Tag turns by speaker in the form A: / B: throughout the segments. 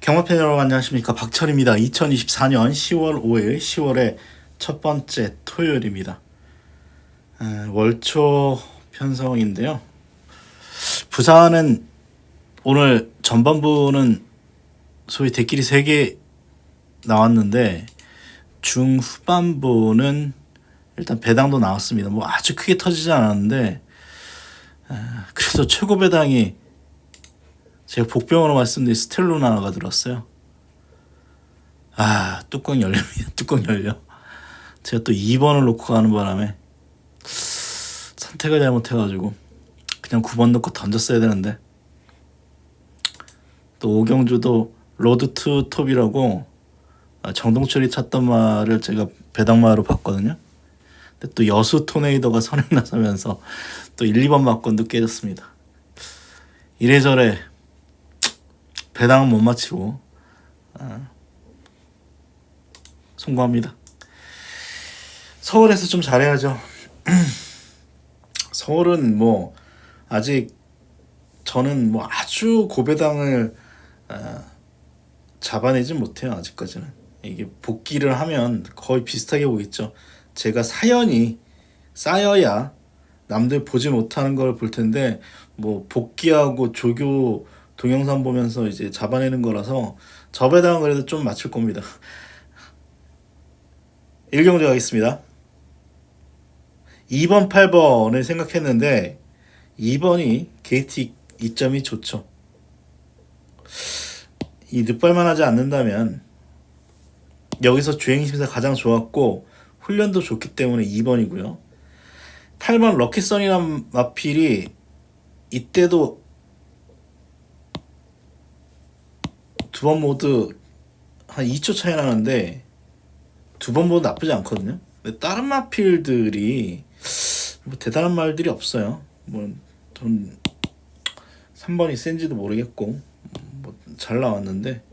A: 경마팬 여러분 안녕하십니까, 박철입니다. 2024년 10월 5일 10월의 첫 번째 토요일입니다. 월초 편성인데요. 부산은 오늘 전반부는 소위 대끼리 3개 나왔는데 중후반부는 일단 배당도 나왔습니다. 뭐 아주 크게 터지지 않았는데 그래도 최고 배당이 제가 복병으로 말씀드린 스텔루나가 들었어요. 뚜껑 열립니다. 뚜껑 열려. 제가 또 2번을 놓고 가는 바람에 선택을 잘못해가지고 그냥 9번 넣고 던졌어야 되는데, 또 오경주도 로드 투 톱이라고 정동철이 찾던 말을 제가 배당마로 봤거든요. 근데 또 여수 토네이도가 선행 나서면서 또 1, 2번 맞건도 깨졌습니다. 이래저래 배당은 못 맞히고 송구합니다. 서울에서 좀 잘해야죠. 서울은 뭐 아직 저는 뭐 아주 고배당을 잡아내지 못해요. 아직까지는. 이게 복귀를 하면 거의 비슷하게 보겠죠. 제가 사연이 쌓여야 남들 보지 못하는 걸 볼 텐데, 뭐 복귀하고 조교 동영상 보면서 이제 잡아내는 거라서 저 배당은 그래도 좀 맞출 겁니다. 1경주 가겠습니다. 2번, 8번을 생각했는데 2번이 게이트 이점이 좋죠. 이 늦발만 하지 않는다면 여기서 주행심사 가장 좋았고 훈련도 좋기 때문에 2번이고요. 8번 럭키선이란 마필이 이때도 두 번 모두 한 2초 차이 나는데 두 번 모두 나쁘지 않거든요. 근데 다른 마필들이 뭐 대단한 말들이 없어요. 뭐 전 3번이 센지도 모르겠고 뭐 잘 나왔는데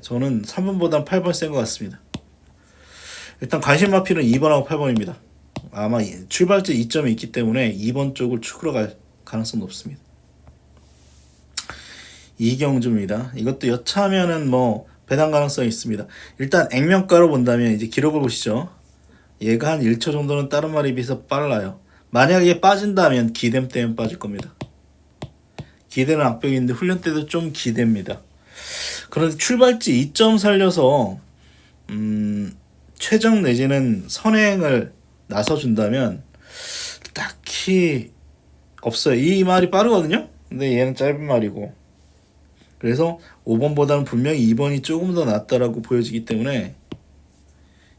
A: 저는 3번보단 8번 센 것 같습니다. 일단 관심 마필은 2번하고 8번입니다. 아마 출발지 이점이 있기 때문에 2번 쪽을 축으로 갈 가능성이 높습니다. 이경주입니다. 이것도 여차하면은 뭐 배당 가능성이 있습니다. 일단 액면가로 본다면 이제 기록을 보시죠. 얘가 한 1초 정도는 다른 말에 비해서 빨라요. 만약에 빠진다면 기댐 때문에 빠질 겁니다. 기대는 악벽인데 훈련 때도 좀 기대입니다. 그런데 출발지 2점 살려서 최정 내지는 선행을 나서준다면 딱히 없어요. 이 말이 빠르거든요. 근데 얘는 짧은 말이고, 그래서 5번보다는 분명히 2번이 조금 더 낫다라고 보여지기 때문에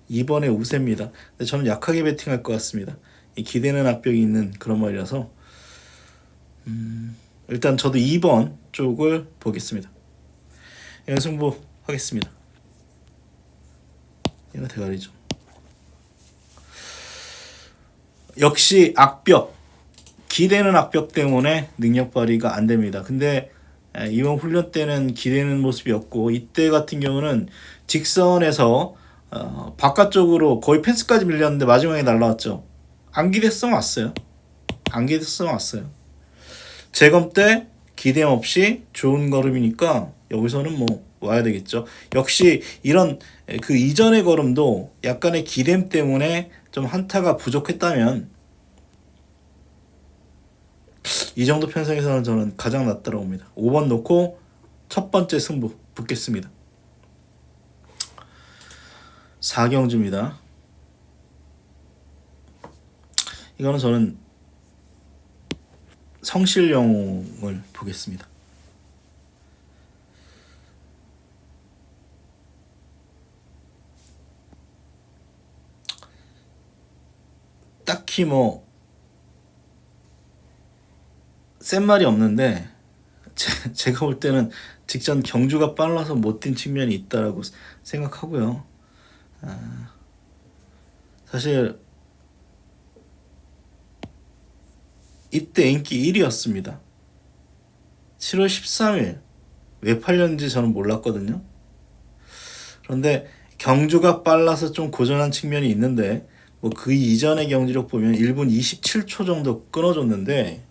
A: 2번의 우세입니다. 근데 저는 약하게 배팅할 것 같습니다. 이 기대는 악벽이 있는 그런 말이라서 일단 저도 2번 쪽을 보겠습니다. 이건 승부하겠습니다. 이거 대가리죠. 역시 악벽, 기대는 악벽 때문에 능력 발휘가 안 됩니다. 근데 이번 훈련 때는 기대는 모습이 없고, 이때 같은 경우는 직선에서 바깥쪽으로 거의 펜스까지 밀렸는데 마지막에 날라왔죠. 안기대성 왔어요. 안기대성 왔어요. 재검 때 기대 없이 좋은 걸음이니까 여기서는 뭐 와야 되겠죠. 역시 이런 그 이전의 걸음도 약간의 기댐 때문에 좀 한타가 부족했다면 이 정도 편성에서는 저는 가장 낫다고 봅니다. 5번 놓고 첫 번째 승부 붙겠습니다. 4경주입니다. 이거는 저는 성실용을 보겠습니다. 딱히 뭐 센 말이 없는데 제가 볼 때는 직전 경주가 빨라서 못 뛴 측면이 있다라고 생각하고요. 사실 이때 인기 1위였습니다. 7월 13일 왜 팔렸는지 저는 몰랐거든요. 그런데 경주가 빨라서 좀 고전한 측면이 있는데 뭐 그 이전의 경기력 보면 1분 27초 정도 끊어줬는데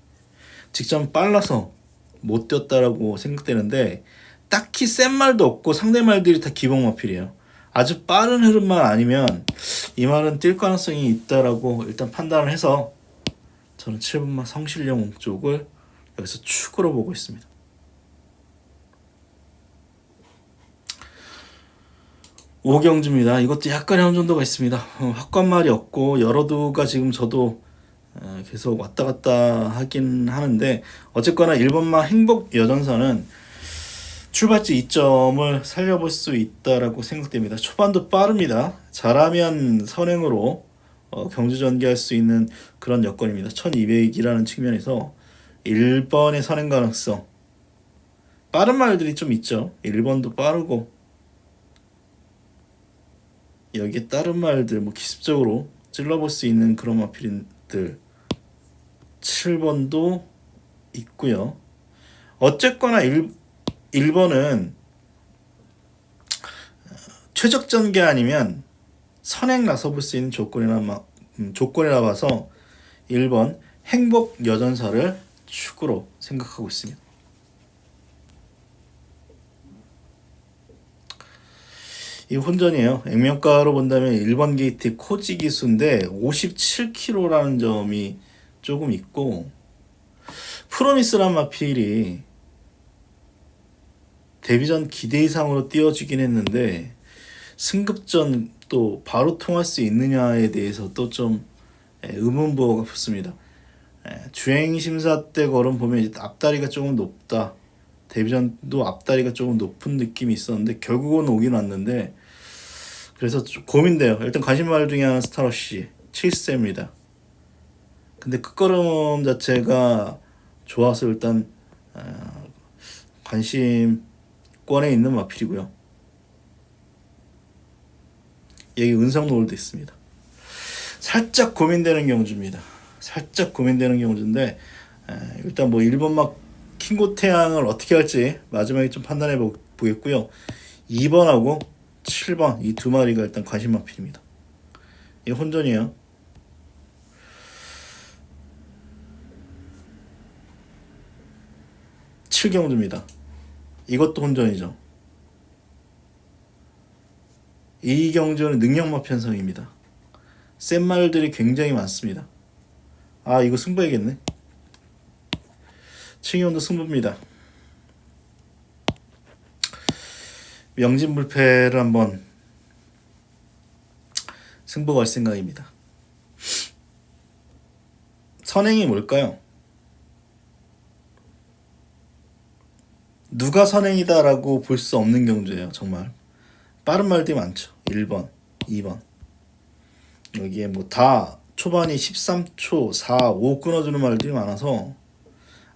A: 직전 빨라서 못 뛰었다라고 생각되는데, 딱히 센 말도 없고 상대 말들이 다 기본 마필이에요. 아주 빠른 흐름만 아니면 이 말은 뛸 가능성이 있다라고 일단 판단을 해서 저는 7번마 성실영웅 쪽을 여기서 축으로 보고 있습니다. 5경주입니다. 이것도 약간의 혼돈도가 있습니다. 확관말이 없고 여러두가 지금 저도 계속 왔다 갔다 하긴 하는데 어쨌거나 1번마 행복 여전사는 출발지 2점을 살려볼 수 있다라고 생각됩니다. 초반도 빠릅니다. 잘하면 선행으로 경주 전개할 수 있는 그런 여건입니다. 1200이라는 측면에서 1번의 선행 가능성 빠른 말들이 좀 있죠. 1번도 빠르고 여기에 다른 말들 뭐 기습적으로 찔러볼 수 있는 그런 마필들 7번도 있고요. 어쨌거나 1번은 최적 전개 아니면 선행 나서볼 수 있는 조건이라 봐서 1번 행복 여전사를 축으로 생각하고 있습니다. 이 혼전이에요. 액면가로 본다면 1번 게이트 코지 기수인데 57kg라는 점이 조금 있고 프로미스란 마필이 데뷔전 기대 이상으로 띄워주긴 했는데 승급전 또 바로 통할 수 있느냐에 대해서 또 좀 의문부호가 붙습니다. 주행 심사 때 걸음 보면 앞다리가 조금 높다. 데뷔전도 앞다리가 조금 높은 느낌이 있었는데 결국은 오긴 왔는데 그래서 좀 고민돼요. 일단 관심말 중에 하나는 스타러시 7세입니다. 근데 끝걸음 자체가 좋아서 일단 관심권에 있는 마필이고요. 여기 은성 노을도 있습니다. 살짝 고민되는 경주입니다. 살짝 고민되는 경주인데 일단 뭐 1번막 킹고 태양을 어떻게 할지 마지막에 좀 판단해 보겠고요. 2번하고 7번 이 두 마리가 일단 관심 마필입니다. 이 혼전이에요. 칠경주입니다. 이것도 혼전이죠. 이 경주는 능력마 편성입니다. 센 말들이 굉장히 많습니다. 아 이거 승부해야겠네. 칠경도 승부입니다. 명진불패를 한번 승부 걸 생각입니다. 선행이 뭘까요? 누가 선행이다라고 볼 수 없는 경주예요. 정말 빠른 말들이 많죠. 1번, 2번 여기에 뭐 다 초반이 13초, 4, 5 끊어주는 말들이 많아서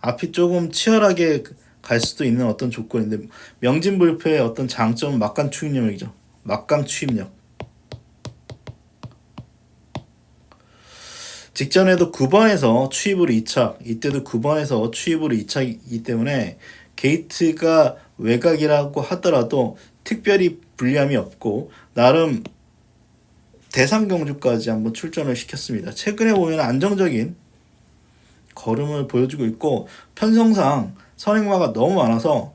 A: 앞이 조금 치열하게 갈 수도 있는 어떤 조건인데 명진불패의 어떤 장점은 막간 추입력이죠. 막간 추입력. 직전에도 9번에서 추입으로 2착, 이때도 9번에서 추입으로 2착이기 때문에 게이트가 외곽이라고 하더라도 특별히 불리함이 없고 나름 대상 경주까지 한번 출전을 시켰습니다. 최근에 보면 안정적인 걸음을 보여주고 있고 편성상 선행마가 너무 많아서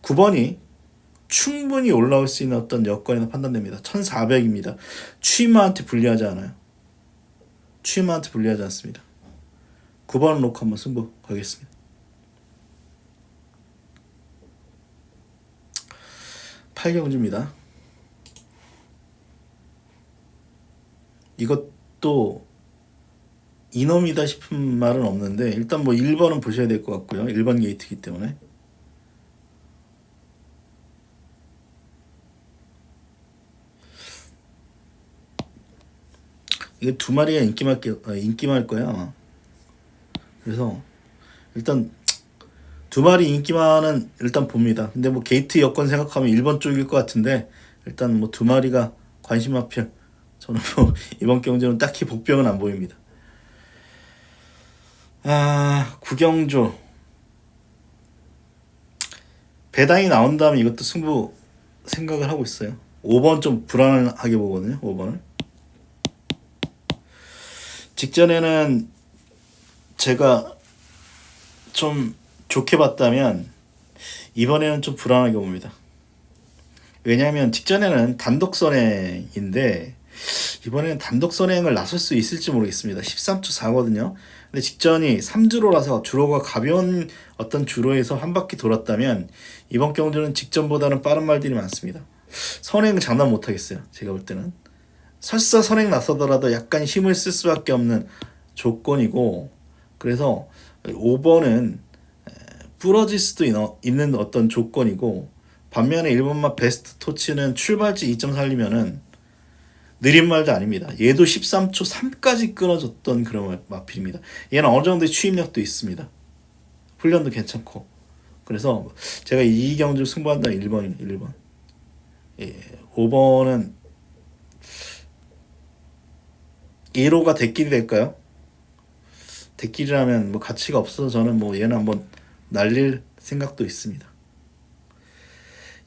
A: 9번이 충분히 올라올 수 있는 어떤 여건이라 판단됩니다. 1400입니다. 추임마한테 불리하지 않아요. 추임마한테 불리하지 않습니다. 9번 놓고 한번 승부 가겠습니다. 팔경주입니다. 이것도 이놈이다 싶은 말은 없는데 일단 뭐 1번은 보셔야 될 것 같고요. 1번 게이트이기 때문에 이게 두 마리가 인기말 거야 아마. 그래서 일단 두 마리 인기만은 일단 봅니다. 근데 뭐 게이트 여건 생각하면 1번 쪽일 것 같은데 일단 뭐 두 마리가 관심 마필. 저는 뭐 이번 경주는 딱히 복병은 안 보입니다. 구경주 배당이 나온 다음에 이것도 승부 생각을 하고 있어요. 5번 좀 불안하게 보거든요. 5번을 직전에는 제가 좀 좋게 봤다면 이번에는 좀 불안하게 봅니다. 왜냐하면 직전에는 단독 선행인데 이번에는 단독 선행을 나설 수 있을지 모르겠습니다. 13초 4거든요. 근데 직전이 3주로라서 주로가 가벼운 어떤 주로에서 한 바퀴 돌았다면 이번 경주는 직전보다는 빠른 말들이 많습니다. 선행은 장난 못하겠어요. 제가 볼 때는. 설사 선행 나서더라도 약간 힘을 쓸 수밖에 없는 조건이고, 그래서 5번은 부러질 수도 있는 어떤 조건이고, 반면에 1번마 베스트 토치는 출발지 2.4리면은 느린 말도 아닙니다. 얘도 13초 3까지 끊어졌던 그런 마필입니다. 얘는 어느 정도의 추임력도 있습니다. 훈련도 괜찮고. 그래서 제가 이 경주 승부한다는 1번이에요. 1번. 예, 5번은 1호가 대길이 될까요? 대길이라면 뭐 가치가 없어서 저는 뭐 얘는 한번 날릴 생각도 있습니다.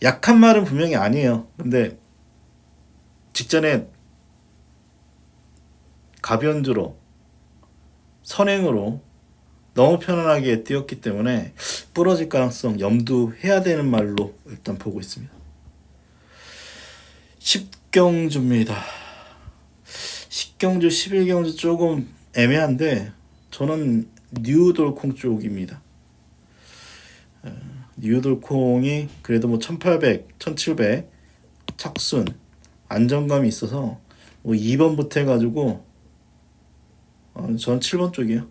A: 약한 말은 분명히 아니에요. 근데 직전에 가변주로 선행으로 너무 편안하게 뛰었기 때문에 부러질 가능성 염두해야 되는 말로 일단 보고 있습니다. 10경주입니다. 10경주, 11경주 조금 애매한데 저는 뉴돌콩 쪽입니다. 뉴돌콩이 그래도 뭐 1800, 1700 착순 안정감이 있어서 뭐 2번부터 해가지고 전 7번 쪽이에요.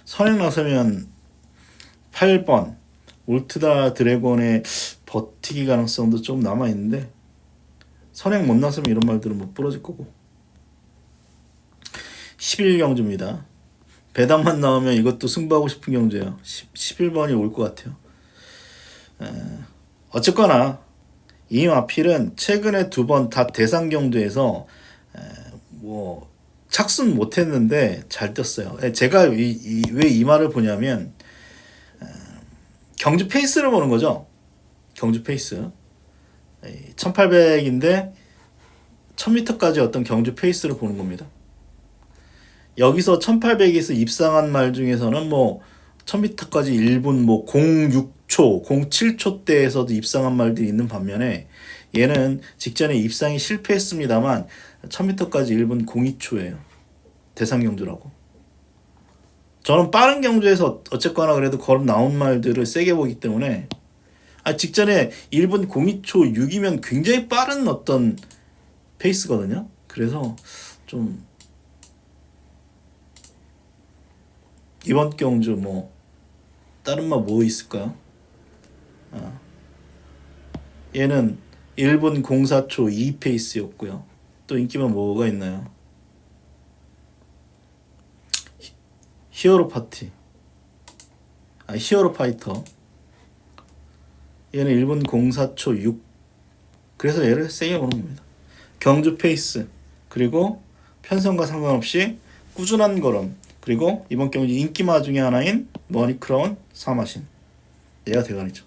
A: 선행 나서면 8번 울트라 드래곤의 버티기 가능성도 좀 남아있는데 선행 못 나서면 이런 말들은 못 부러질 거고. 11경주입니다. 배당만 나오면 이것도 승부하고 싶은 경주예요. 11번이 올 것 같아요. 어쨌거나 이 마필은 최근에 2번 다 대상 경주에서 뭐 착순 못했는데 잘 떴어요. 제가 왜 이 말을 보냐면 경주 페이스를 보는 거죠. 경주 페이스 1800인데 1000m까지 어떤 경주 페이스를 보는 겁니다. 여기서 1800에서 입상한 말 중에서는 뭐 1000m까지 1분 뭐 06초, 07초대에서도 입상한 말들이 있는 반면에 얘는 직전에 입상이 실패했습니다만 1000m까지 1분 02초예요. 대상 경주라고. 저는 빠른 경주에서 어쨌거나 그래도 걸음 나온 말들을 세게 보기 때문에 직전에 1분 02초 6이면 굉장히 빠른 어떤 페이스거든요. 그래서 좀 이번 경주 뭐 다른 말 뭐 있을까요? 얘는 1분 04초 2 페이스였고요. 또 인기만 뭐가 있나요? 히어로 파티. 히어로 파이터. 얘는 1분 04초 6. 그래서 얘를 세게 보는 겁니다. 경주 페이스. 그리고 편성과 상관없이 꾸준한 걸음. 그리고 이번 경주 인기마 중에 하나인 머니크라운 사마신. 얘가 대관이죠.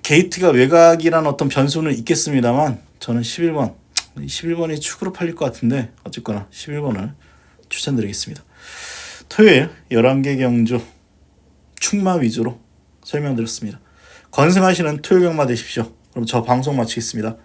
A: 게이트가 외곽이란 어떤 변수는 있겠습니다만 저는 11번이 축으로 팔릴 것 같은데 어쨌거나 11번을 추천드리겠습니다. 토요일 11개 경주 축마 위주로 설명드렸습니다. 건승하시는 토요일 경마 되십시오. 그럼 저 방송 마치겠습니다.